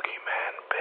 Boogeyman Ben.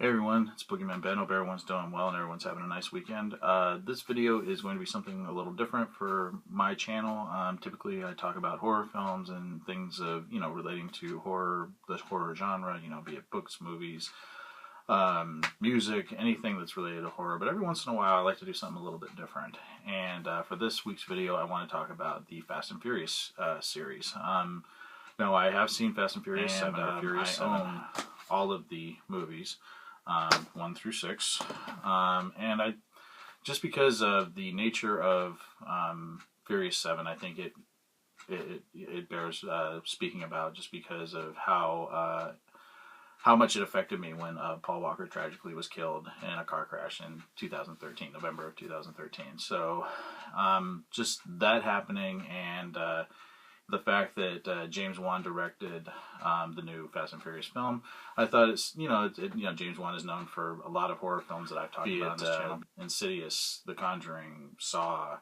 Hey everyone, it's Boogeyman Ben. Hope everyone's doing well and everyone's having a nice weekend. This video is going to be something a little different for my channel. Typically I talk about horror films and things of, relating to horror, the horror genre, be it books, movies, music, anything that's related to horror. But every once in a while I like to do something a little bit different. And for this week's video I want to talk about the Fast and Furious series. Now I have seen Fast and Furious 7. I own all of the movies. 1 through 6, and I just because of the nature of Furious 7, I think it bears speaking about, just because of how much it affected me when Paul Walker tragically was killed in a car crash in 2013, November of 2013. So just that happening, and the fact that James Wan directed the new Fast and Furious film, I thought James Wan is known for a lot of horror films that I've talked about on this channel. Insidious, The Conjuring, Saw,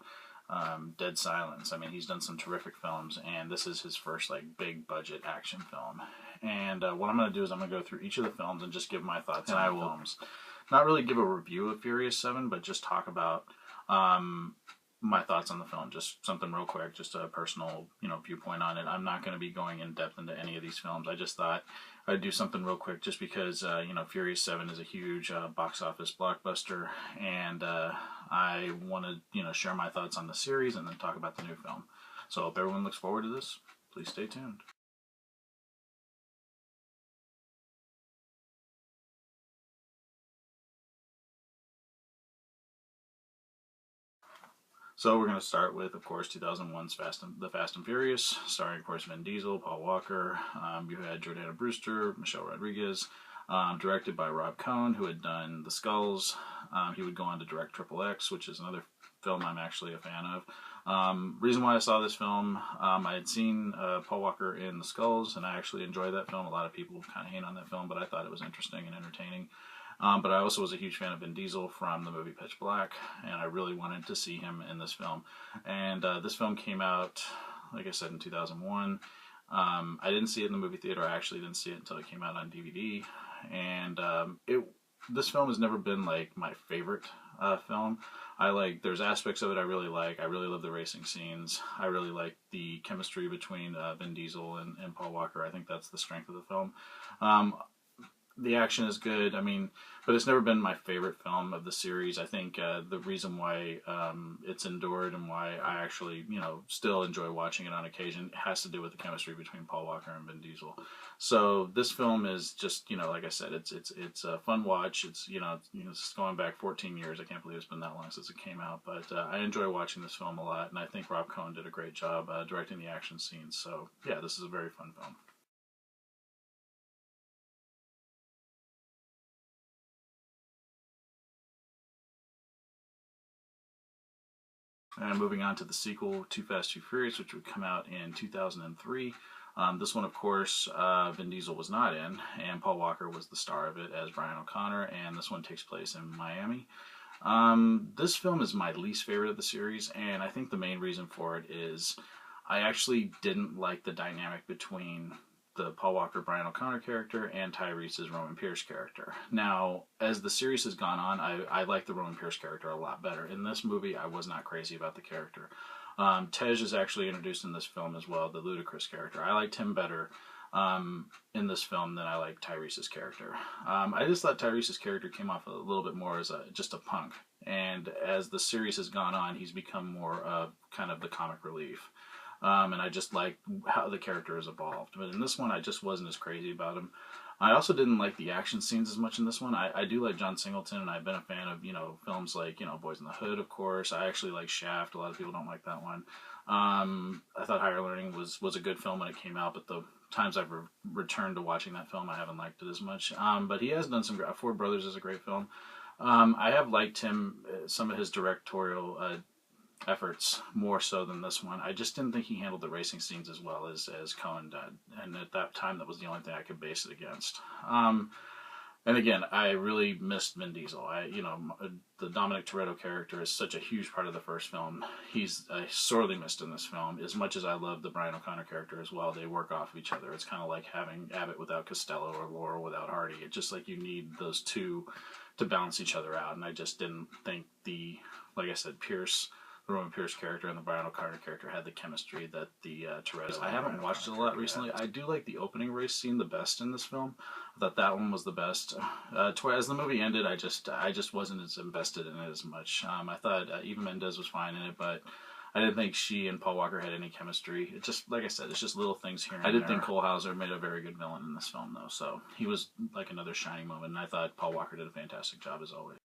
Dead Silence. I mean, he's done some terrific films, and this is his first big budget action film. And what I'm going to do is I'm going to go through each of the films and just give my thoughts on the films. Not really give a review of Furious 7, but just talk about my thoughts on the film, just something real quick, just a personal, viewpoint on it. I'm not going to be going in depth into any of these films. I just thought I'd do something real quick, just because, Furious 7 is a huge box office blockbuster, and I want to, share my thoughts on the series and then talk about the new film. So if everyone looks forward to this, please stay tuned. So we're going to start with, of course, 2001's The Fast and Furious, starring, of course, Vin Diesel, Paul Walker. You had Jordana Brewster, Michelle Rodriguez, directed by Rob Cohn, who had done The Skulls. He would go on to direct Triple X, which is another film I'm actually a fan of. Reason why I saw this film, I had seen Paul Walker in The Skulls, and I actually enjoyed that film. A lot of people kind of hate on that film, but I thought it was interesting and entertaining. But I also was a huge fan of Vin Diesel from the movie Pitch Black, and I really wanted to see him in this film. And this film came out, like I said, in 2001. I didn't see it in the movie theater. I actually didn't see it until it came out on DVD. And this film has never been my favorite film. There's aspects of it I really like. I really love the racing scenes. I really like the chemistry between Vin Diesel and Paul Walker. I think that's the strength of the film. The action is good, but it's never been my favorite film of the series. I think the reason why it's endured and why I actually, still enjoy watching it on occasion has to do with the chemistry between Paul Walker and Vin Diesel. So this film is just, like I said, it's a fun watch. It's, it's going back 14 years. I can't believe it's been that long since it came out, but I enjoy watching this film a lot, and I think Rob Cohn did a great job directing the action scenes. So yeah, this is a very fun film. And moving on to the sequel, Too Fast, Too Furious, which would come out in 2003. This one, of course, Vin Diesel was not in, and Paul Walker was the star of it as Brian O'Connor, and this one takes place in Miami. This film is my least favorite of the series, and I think the main reason for it is I actually didn't like the dynamic between the Paul Walker Brian O'Connor character and Tyrese's Roman Pierce character. Now, as the series has gone on, I like the Roman Pierce character a lot better. In this movie, I was not crazy about the character. Tej is actually introduced in this film as well, the ludicrous character. I liked him better in this film than I liked Tyrese's character. I just thought Tyrese's character came off a little bit more as just a punk. And as the series has gone on, he's become more of kind of the comic relief. and I just like how the character has evolved. But in this one, I just wasn't as crazy about him. I also didn't like the action scenes as much in this one. I do like John Singleton, and I've been a fan of, films like, Boys in the Hood, of course. I actually like Shaft. A lot of people don't like that one. I thought Higher Learning was a good film when it came out, but the times I've returned to watching that film, I haven't liked it as much. But he has done some great. Four Brothers is a great film. I have liked him, some of his directorial efforts more so than this one. I just didn't think he handled the racing scenes as well as Cohen did, and at that time that was the only thing I could base it against. And again, I really missed Vin Diesel. The Dominic Toretto character is such a huge part of the first film. He's sorely missed in this film. As much as I love the Brian O'Connor character as well, they work off of each other. It's kind of like having Abbott without Costello or Laurel without Hardy. It's just like you need those two to balance each other out. And I just didn't think like I said, the Roman Pierce character and the Brian O'Connor character had the chemistry that the Toretto. I haven't watched it a lot recently. I do like the opening race scene the best in this film. I thought that one was the best. As the movie ended, I just wasn't as invested in it as much. I thought Eva Mendes was fine in it, but I didn't think she and Paul Walker had any chemistry. It just, like I said, it's just little things here and there. I did think Cole Hauser made a very good villain in this film, though, so he was like another shining moment, and I thought Paul Walker did a fantastic job as always.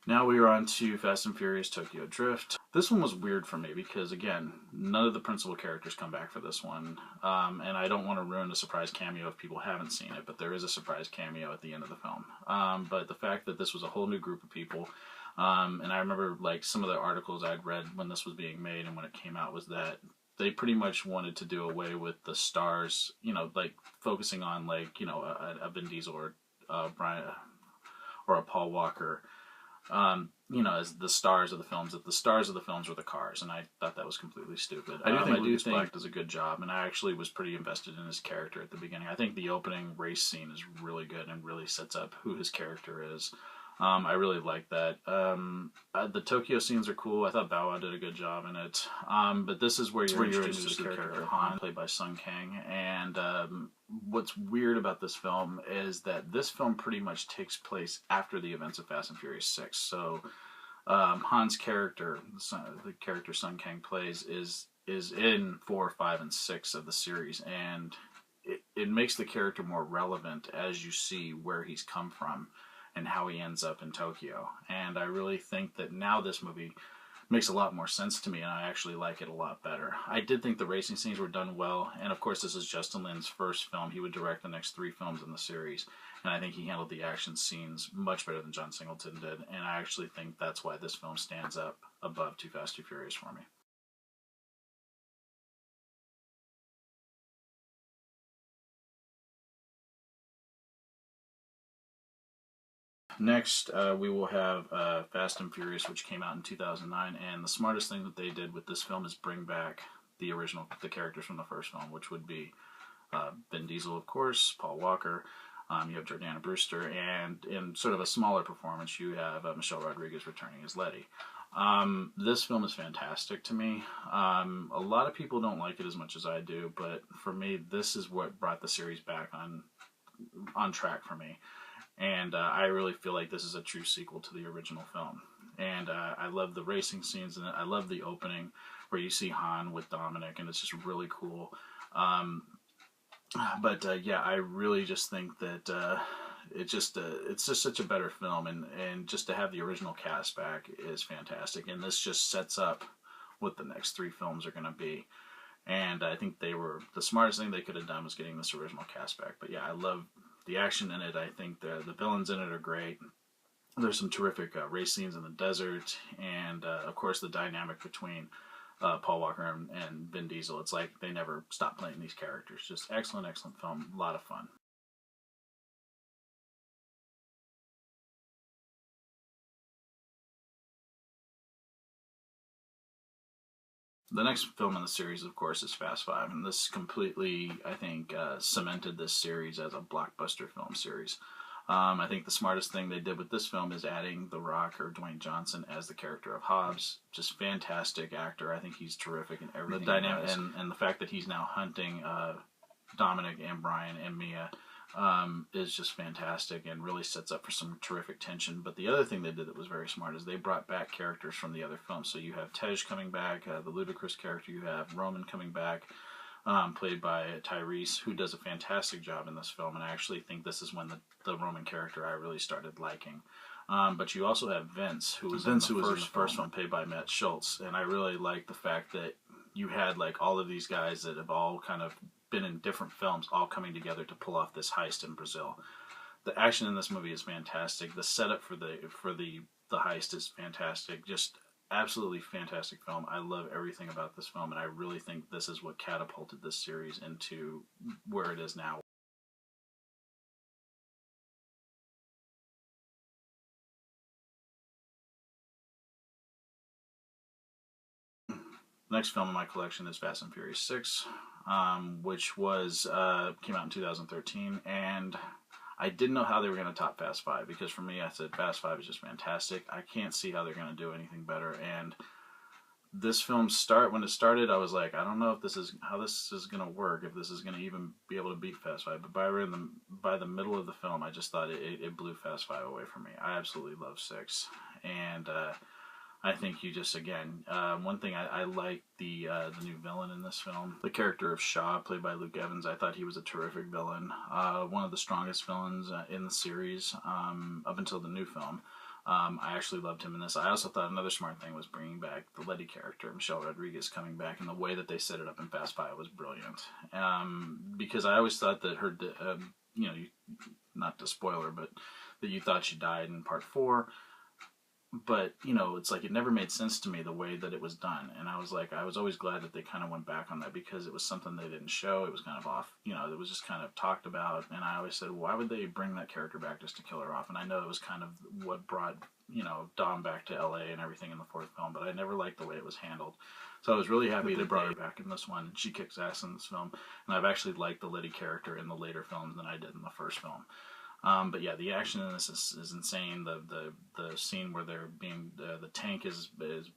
Now we are on to Fast and Furious Tokyo Drift. This one was weird for me because, again, none of the principal characters come back for this one. And I don't want to ruin the surprise cameo if people haven't seen it, but there is a surprise cameo at the end of the film. But the fact that this was a whole new group of people, and I remember like some of the articles I'd read when this was being made and when it came out was that they pretty much wanted to do away with the stars, like focusing on like, a Vin Diesel or Brian or a Paul Walker, as the stars of the films, that the stars of the films were the cars, and I thought that was completely stupid. I do think Black does a good job, and I actually was pretty invested in his character at the beginning. I think the opening race scene is really good and really sets up who his character is. I really like that. The Tokyo scenes are cool. I thought Bow Wow did a good job in it. But this is where you're introduced to the character of Han, played by Sung Kang. And what's weird about this film is that this film pretty much takes place after the events of Fast and Furious 6. So Han's character, the character Sung Kang plays, is in 4, 5, and 6 of the series. And it makes the character more relevant as you see where he's come from and how he ends up in Tokyo. And I really think that now this movie makes a lot more sense to me, and I actually like it a lot better. I did think the racing scenes were done well, and of course this is Justin Lin's first film. He would direct the next 3 films in the series, and I think he handled the action scenes much better than John Singleton did, and I actually think that's why this film stands up above Too Fast, Too Furious for me. Next, we will have Fast and Furious, which came out in 2009, and the smartest thing that they did with this film is bring back the characters from the first film, which would be Vin Diesel, of course, Paul Walker, you have Jordana Brewster, and in sort of a smaller performance, you have Michelle Rodriguez returning as Letty. This film is fantastic to me. A lot of people don't like it as much as I do, but for me, this is what brought the series back on track for me. And I really feel like this is a true sequel to the original film. And I love the racing scenes, and I love the opening where you see Han with Dominic, and it's just really cool. Yeah, I really just think that it's just such a better film, and just to have the original cast back is fantastic. And this just sets up what the next 3 films are going to be. And I think the smartest thing they could have done was getting this original cast back. But yeah, I love the action in it. I think the villains in it are great. There's some terrific race scenes in the desert, and of course the dynamic between Paul Walker and Vin Diesel. It's like they never stop playing these characters. Just excellent film. A lot of fun. The next film in the series, of course, is Fast 5, and this completely, I think, cemented this series as a blockbuster film series. I think the smartest thing they did with this film is adding The Rock, or Dwayne Johnson, as the character of Hobbs. Just fantastic actor. I think he's terrific in everything. The dynamic and the fact that he's now hunting Dominic and Brian and Mia is just fantastic and really sets up for some terrific tension. But the other thing they did that was very smart is they brought back characters from the other films. So you have Tej coming back, the ludicrous character. You have Roman coming back, played by Tyrese, who does a fantastic job in this film. And I actually think this is when the Roman character I really started liking. But you also have Vince, who was in the first film, played by Matt Schultz. And I really like the fact that you had like all of these guys that have all kind of been in different films, all coming together to pull off this heist in Brazil. The action in this movie is fantastic. The setup for the heist is fantastic. Just absolutely fantastic film. I love everything about this film, and I really think this is what catapulted this series into where it is now. The next film in my collection is Fast and Furious 6, which was came out in 2013, and I didn't know how they were going to top Fast 5, because for me, I said Fast 5 is just fantastic. I can't see how they're going to do anything better. And this film when it started, I was like, I don't know if how this is going to work, if this is going to even be able to beat Fast 5. But by the middle of the film, I just thought it blew Fast 5 away from me. I absolutely love 6, and I think you just, again, one thing I like the new villain in this film, the character of Shaw, played by Luke Evans. I thought he was a terrific villain, one of the strongest villains in the series up until the new film. I actually loved him in this. I also thought another smart thing was bringing back the Letty character, Michelle Rodriguez, coming back, and the way that they set it up in Fast 5 was brilliant. Because I always thought that her, not to spoil her, but that you thought she died in part 4. But, it's like it never made sense to me the way that it was done. And I was always glad that they kind of went back on that, because it was something they didn't show. It was kind of off, it was just kind of talked about. And I always said, why would they bring that character back just to kill her off? And I know it was kind of what brought, Dom back to LA and everything in the 4th film, but I never liked the way it was handled. So I was really happy they brought her back in this one. She kicks ass in this film. And I've actually liked the Letty character in the later films than I did in the first film. But yeah, the action in this is insane. The scene where they're the tank is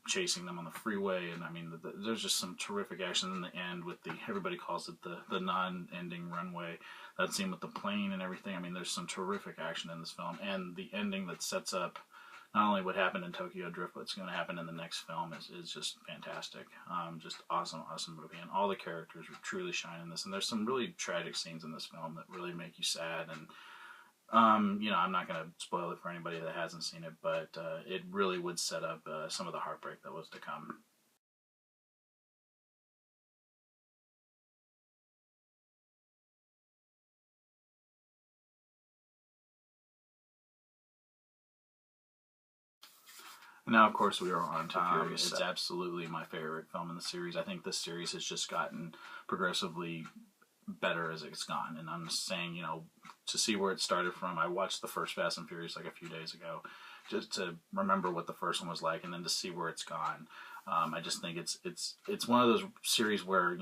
chasing them on the freeway, and I mean, there's just some terrific action in the end with everybody calls it the non-ending runway. That scene with the plane and everything. I mean, there's some terrific action in this film, and the ending that sets up not only what happened in Tokyo Drift, but what's going to happen in the next film is just fantastic. Just awesome movie, and all the characters truly shine in this. And there's some really tragic scenes in this film that really make you sad. And I'm not going to spoil it for anybody that hasn't seen it, but it really would set up some of the heartbreak that was to come. Now, of course, we are on to Furious. It's absolutely my favorite film in the series. I think this series has just gotten progressively better as it's gone. And I'm just saying, to see where it started from, I watched the first Fast and Furious like a few days ago, just to remember what the first one was like, and then to see where it's gone. I just think it's one of those series where,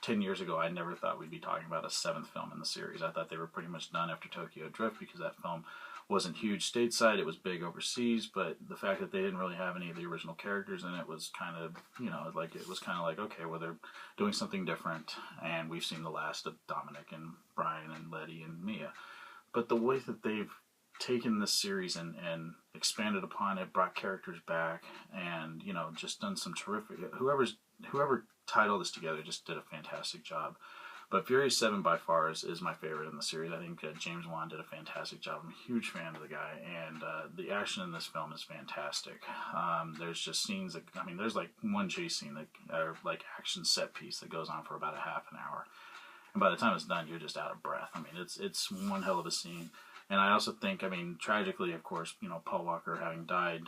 10 years ago, I never thought we'd be talking about a 7th film in the series. I thought they were pretty much done after Tokyo Drift, because that film wasn't huge stateside. It was big overseas, but the fact that they didn't really have any of the original characters in it was kind of, okay, well, they're doing something different, and we've seen the last of Dominic and Brian and Letty and Mia. But the way that they've taken this series and expanded upon it, brought characters back, and, just done some terrific, whoever tied all this together just did a fantastic job. But Furious 7 by far is my favorite in the series. I think James Wan did a fantastic job. I'm a huge fan of the guy, and the action in this film is fantastic. There's just scenes that, there's like one chase scene or like action set piece that goes on for about a half an hour. And by the time it's done, you're just out of breath. It's one hell of a scene. And I also think, tragically, of course, Paul Walker having died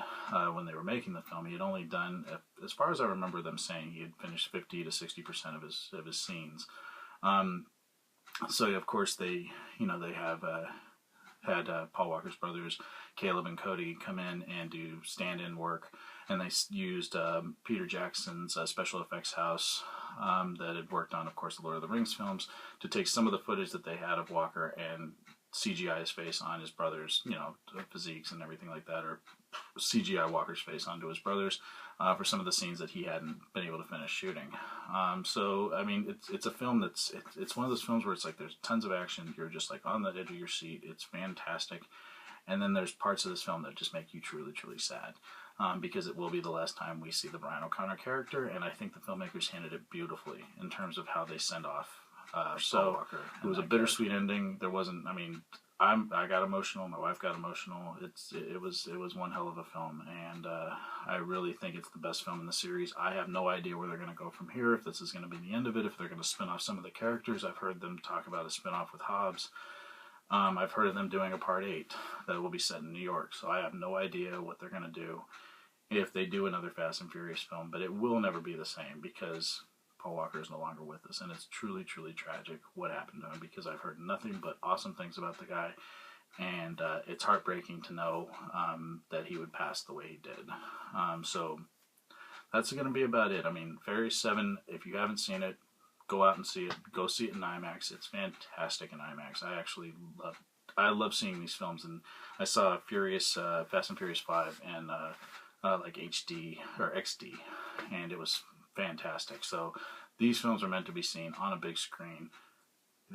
when they were making the film, he had only done, as far as I remember them saying, he had finished 50 to 60% of his scenes. So of course they have had Paul Walker's brothers, Caleb and Cody, come in and do stand-in work, and they used Peter Jackson's special effects house that had worked on, of course, the Lord of the Rings films, to take some of the footage that they had of Walker and CGI his face on his brothers, physiques and everything like that, or CGI Walker's face onto his brother's for some of the scenes that he hadn't been able to finish shooting. So I mean, it's a film it's one of those films where it's like there's tons of action. You're just like on the edge of your seat. It's fantastic. And then there's parts of this film that just make you truly, truly sad. Because it will be the last time we see the Brian O'Connor character, and I think the filmmakers handled it beautifully in terms of how they send off. So it was a bittersweet ending. There wasn't. I mean, I got emotional. My wife got emotional. It was one hell of a film, and I really think it's the best film in the series. I have no idea where they're going to go from here. If this is going to be the end of it, if they're going to spin off some of the characters. I've heard them talk about a spin off with Hobbs. I've heard of them doing a part 8 that will be set in New York. So I have no idea what they're going to do if they do another Fast and Furious film, but it will never be the same because Paul Walker is no longer with us, and it's truly, truly tragic what happened to him because I've heard nothing but awesome things about the guy, and it's heartbreaking to know that he would pass the way he did. So that's going to be about it. I mean, Furious 7, if you haven't seen it, go out and see it. Go see it in IMAX. It's fantastic in IMAX. I love seeing these films, and I saw Fast and Furious 5 and like HD or XD, and it was fantastic. So these films are meant to be seen on a big screen,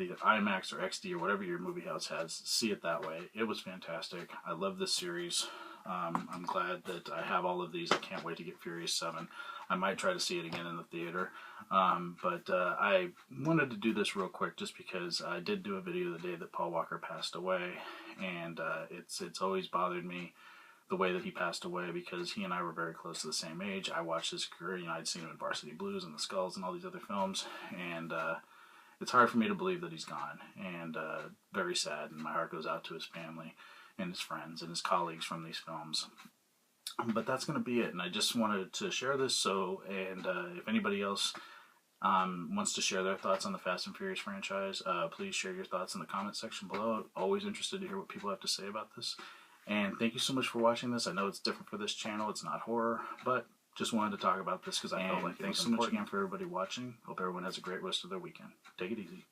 either IMAX or XD or whatever your movie house has. See it that way. It was fantastic. I love this series. I'm glad that I have all of these. I can't wait to get Furious 7. I might try to see it again in the theater. But I wanted to do this real quick just because I did do a video the day that Paul Walker passed away, and it's always bothered me the way that he passed away because he and I were very close to the same age. I watched his career. You know, I'd seen him in Varsity Blues and The Skulls and all these other films, and it's hard for me to believe that he's gone, and very sad, and my heart goes out to his family and his friends and his colleagues from these films. But that's going to be it, and I just wanted to share this, and if anybody else wants to share their thoughts on the Fast and Furious franchise, please share your thoughts in the comment section below. Always interested to hear what people have to say about this. And thank you so much for watching this. I know it's different for this channel. It's not horror, but just wanted to talk about this because I felt like it was important. Thanks so much again for everybody watching. Hope everyone has a great rest of their weekend. Take it easy.